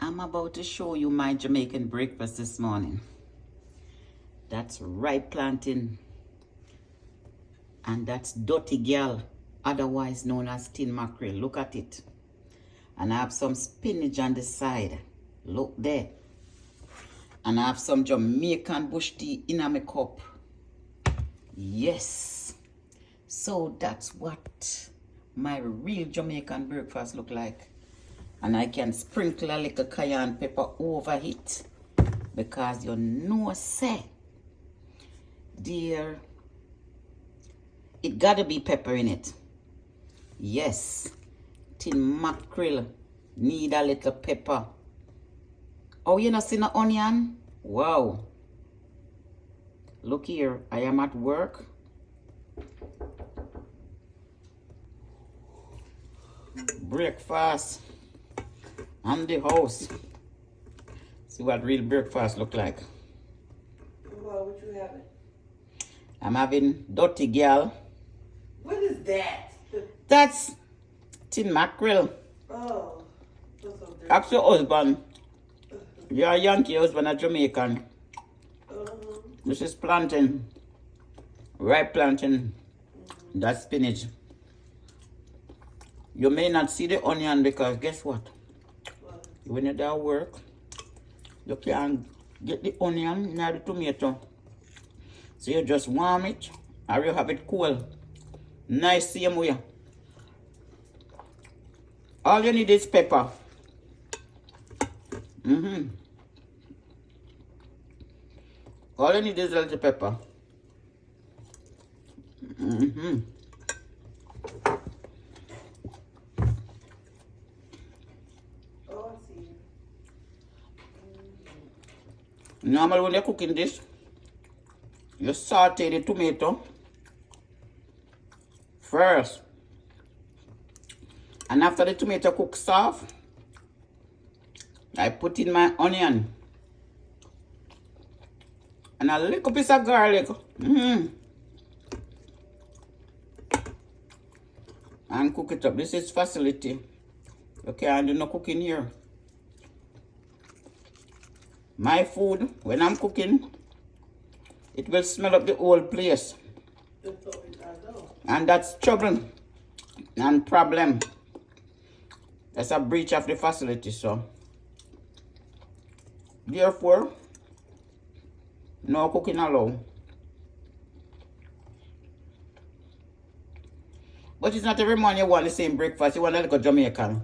I'm about to show you my Jamaican breakfast this morning. That's ripe plantain. And that's dirty girl, otherwise known as tin mackerel. Look at it. And I have some spinach on the side. Look there. And I have some Jamaican bush tea in my cup. Yes. So that's what my real Jamaican breakfast look like. And I can sprinkle a little cayenne pepper over it. Because you know, say, dear, it gotta be pepper in it. Yes. Tin mackerel need a little pepper. Oh, you not see no onion? Wow. Look here, I am at work. Breakfast on the house. See what real breakfast look like. Well, what you having? I'm having dirty girl. What is that? That's tin mackerel. Oh, that's so dirty. Ask your husband. You're a Yankee husband, a Jamaican. This is plantain. Ripe plantain. That's spinach. You may not see the onion because guess what? When you're there at work, you can't get the onion nor the tomato. So you just warm it or you have it cool. Nice same way. All you need is pepper. All you need is a little pepper. Oh, I see. Normally when you're cooking this, you saute the tomato first. And after the tomato cooks soft, I put in my onion. And a little piece of garlic. And cook it up. This is facility. You can't do no cooking here. My food, when I'm cooking, it will smell up the whole place. And that's trouble and problem. That's a breach of the facility, so. Therefore, no cooking allowed. But it's not every morning you want the same breakfast. You want a little Jamaican.